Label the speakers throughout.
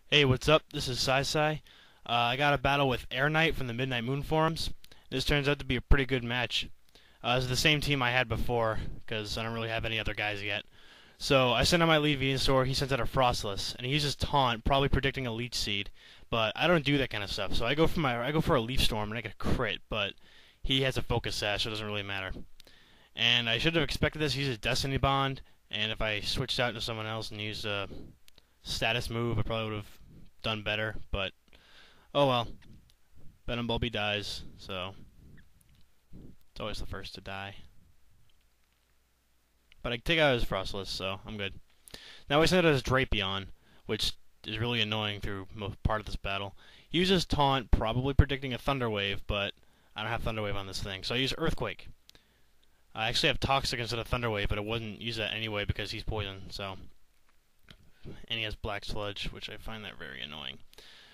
Speaker 1: Hey, what's up? This is Sai. I got a battle with Airknight from the Midnight Moon forums. This turns out to be a pretty good match. It's the same team I had before, because I don't really have any other guys yet. So I sent out my lead Venusaur, he sends out a Frostless, and he uses Taunt, probably predicting a Leech Seed. But I don't do that kind of stuff, so I go for a Leaf Storm and I get a crit, but he has a Focus Sash, so it doesn't really matter. And I should have expected this. He uses Destiny Bond, and if I switched out to someone else and used a status move, I probably would have done better, but oh well. Venom Bulby dies, so it's always the first to die. But I take out his Frostless, so I'm good. Now I send out his Drapion, which is really annoying through most part of this battle. He uses Taunt, probably predicting a Thunder Wave, but I don't have Thunder Wave on this thing, so I use Earthquake. I actually have Toxic instead of Thunder Wave, but I wouldn't use that anyway because he's poison, so. And he has Black Sludge, which I find that very annoying.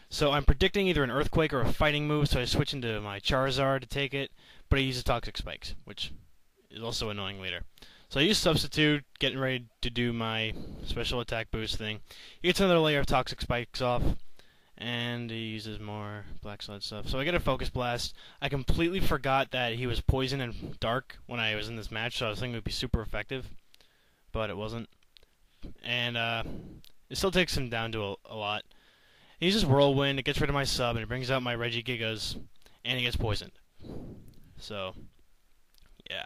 Speaker 1: So I'm predicting either an Earthquake or a Fighting move, so I switch into my Charizard to take it, but he uses Toxic Spikes, which is also annoying later. So I use Substitute, getting ready to do my special attack boost thing. He gets another layer of Toxic Spikes off, and he uses more Black Sludge stuff. So I get a Focus Blast. I completely forgot that he was Poison and Dark when I was in this match, so I was thinking it would be super effective, but it wasn't. And it still takes him down to a lot. He uses Whirlwind, it gets rid of my sub, and it brings out my Regigigas, and he gets poisoned. So, yeah.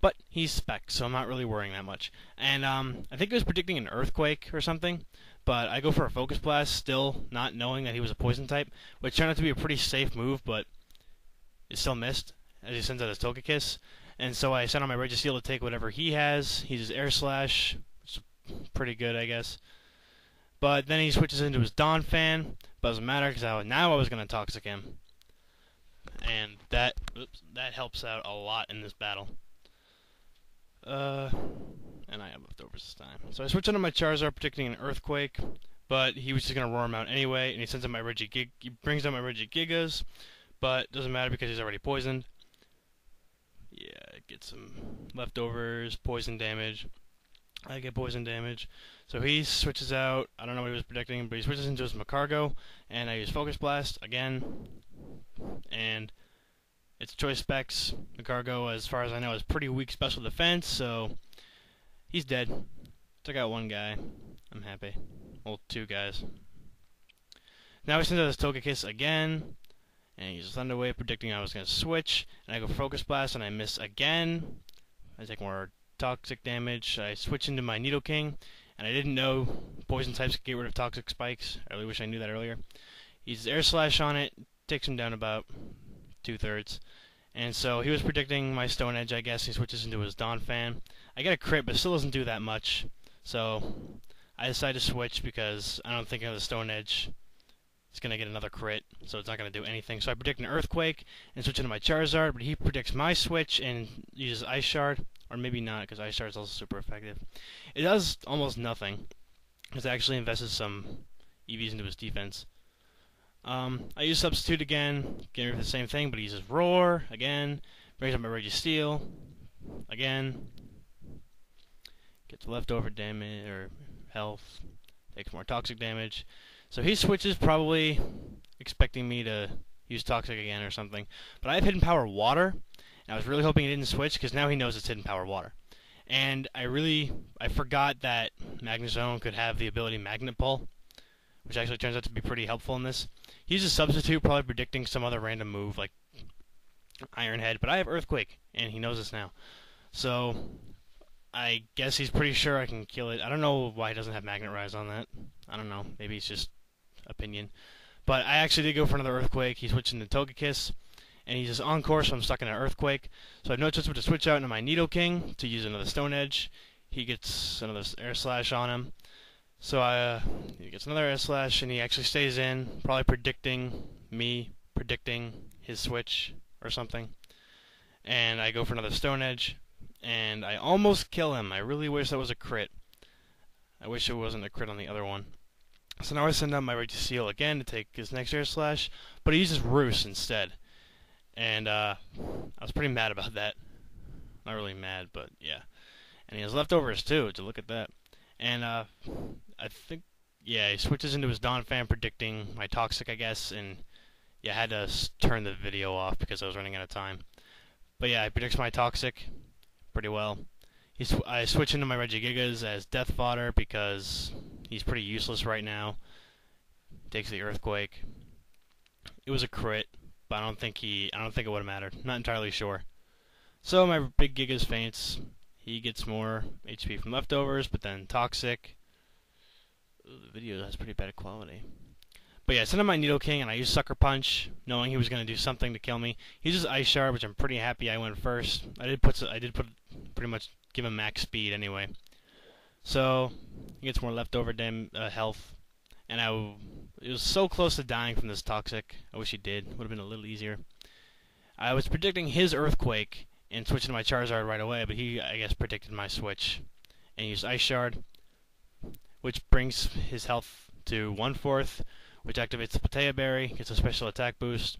Speaker 1: But he's Spec, so I'm not really worrying that much. And I think he was predicting an Earthquake or something, but I go for a Focus Blast, still not knowing that he was a Poison type, which turned out to be a pretty safe move, but it still missed, as he sends out his Togekiss. And so I sent on my Registeel to take whatever he has. He uses Air Slash, which is pretty good, I guess. But then he switches into his Donphan, but doesn't matter because now I was going to Toxic him. And that helps out a lot in this battle. And I have leftovers this time. So I switch into my Charizard, predicting an Earthquake, but he was just going to roar him out anyway, and he sends out my he brings down my Regigigas, but doesn't matter because he's already poisoned. Yeah, get some leftovers, poison damage. I get poison damage. So he switches out, I don't know what he was predicting, but he switches into his Macargo, and I use Focus Blast again. And it's choice specs. Macargo, as far as I know, is pretty weak special defense, so he's dead. Took out one guy. I'm happy. Well, two guys. Now he sends out his Togekiss again, and he uses Thunder Wave, predicting I was going to switch, and I go Focus Blast, and I miss again. I take more Toxic damage. I switch into my Nidoking, and I didn't know Poison types could get rid of Toxic Spikes. I really wish I knew that earlier. He uses Air Slash on it, takes him down about 2/3. And so he was predicting my Stone Edge, I guess. He switches into his Donphan. I get a crit, but still doesn't do that much. So I decide to switch because I don't think the Stone Edge is going to get another crit, so it's not going to do anything. So I predict an Earthquake and switch into my Charizard, but he predicts my switch and uses Ice Shard. Or maybe not, because Ice Shard is also super effective. It does almost nothing, because it actually invests some EVs into his defense. I use Substitute again, getting rid of the same thing, but he uses Roar again, brings up my Registeel again, gets leftover damage, or health, takes more Toxic damage. So he switches, probably expecting me to use Toxic again or something. But I have Hidden Power Water. I was really hoping he didn't switch, because now he knows it's Hidden Power Water. And I forgot that Magnezone could have the ability Magnet Pull, which actually turns out to be pretty helpful in this. He uses Substitute, probably predicting some other random move, like Iron Head, but I have Earthquake, and he knows this now. So, I guess he's pretty sure I can kill it. I don't know why he doesn't have Magnet Rise on that. I don't know, maybe it's just opinion. But I actually did go for another Earthquake. He switched into Togekiss. And he's just on course, so I'm stuck in an Earthquake. So I have no choice but to switch out into my Nidoking to use another Stone Edge. He gets another Air Slash on him. So he gets another Air Slash, and he actually stays in, probably predicting his switch or something. And I go for another Stone Edge, and I almost kill him. I really wish that was a crit. I wish it wasn't a crit on the other one. So now I send out my Registeel again to take his next Air Slash, but he uses Roost instead. And I was pretty mad about that. Not really mad, but yeah. And he has leftovers too, to look at that. And I think yeah, he switches into his Dawn fan predicting my Toxic, I guess, and yeah, I had to turn the video off because I was running out of time. But yeah, he predicts my Toxic pretty well. I switch into my Regigigas as death fodder because he's pretty useless right now. Takes the Earthquake. It was a crit, but I don't think it would have mattered. Not entirely sure. So my big Gigas faints. He gets more HP from leftovers, but then Toxic. Ooh, the video has pretty bad quality. But yeah, I sent him my Needle King, and I used Sucker Punch, knowing he was going to do something to kill me. He uses Ice Shard, which I'm pretty happy I went first. I did put pretty much give him max speed anyway. So he gets more leftover health, and it was so close to dying from this Toxic. I wish he did. Would have been a little easier. I was predicting his Earthquake and switching to my Charizard right away, but he, I guess, predicted my switch and used Ice Shard, which brings his health to 1/4, which activates the Patea Berry, gets a special attack boost,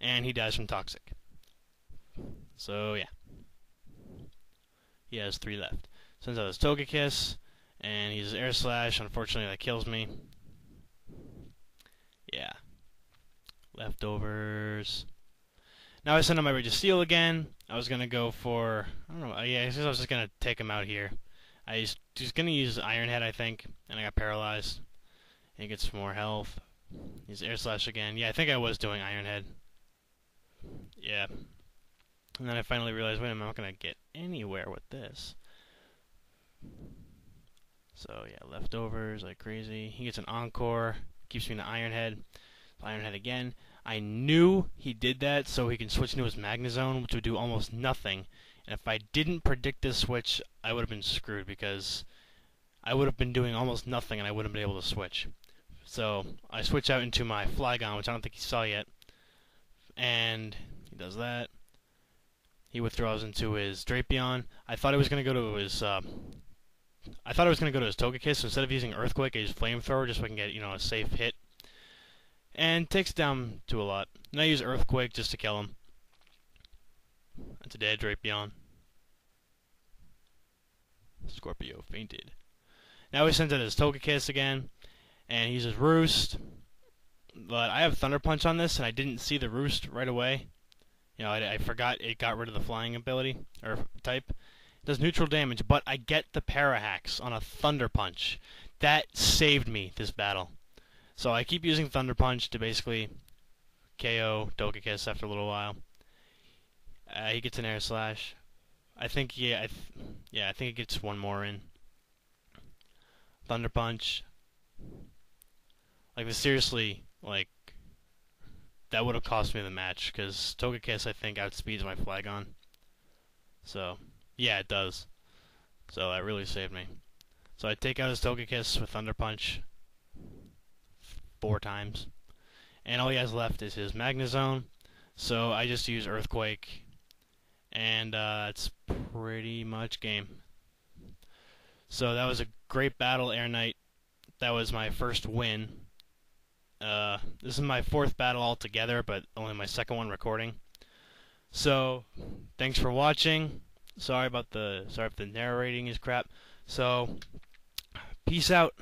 Speaker 1: and he dies from Toxic. So yeah, he has 3 left. Sends out his Togekiss, and he uses Air Slash. Unfortunately, that kills me. Yeah. Leftovers. Now I send out my Registeel again. I was gonna go for, I don't know. Yeah, I guess I was just gonna take him out here. I was gonna use Iron Head, I think, and I got paralyzed. And he gets more health. Use Air Slash again. Yeah, I think I was doing Iron Head. Yeah. And then I finally realized, wait a minute, I'm not gonna get anywhere with this. So yeah, leftovers like crazy. He gets an Encore. Keeps me in the Iron Head. Iron Head again. I knew he did that so he can switch into his Magnezone, which would do almost nothing. And if I didn't predict this switch, I would have been screwed because I would have been doing almost nothing and I wouldn't have been able to switch. So I switch out into my Flygon, which I don't think he saw yet. And he does that. He withdraws into his Drapion. I thought he was going to go to his Togekiss, so instead of using Earthquake, I used Flamethrower just so I can get, a safe hit. And takes down to a lot. And I use Earthquake just to kill him. That's a dead Drapion. Scorpio fainted. Now he sends out his Togekiss again, and he uses Roost. But I have Thunder Punch on this, and I didn't see the Roost right away. I forgot it got rid of the flying ability, or type. It does neutral damage, but I get the Parahacks on a Thunder Punch. That saved me this battle. So I keep using Thunder Punch to basically KO Togekiss after a little while. He gets an Air Slash. I think, I think he gets one more in. Thunder Punch. Like, seriously, that would have cost me the match, because Togekiss, I think, outspeeds my Flygon. So, yeah, it does. So that really saved me. So I take out his Togekiss with Thunder Punch 4 times. And all he has left is his Magnezone. So I just use Earthquake. And that's pretty much game. So that was a great battle, Airknight. That was my first win. This is my 4th battle altogether, but only my 2nd one recording. So, thanks for watching. Sorry if the narrating is crap. So, peace out.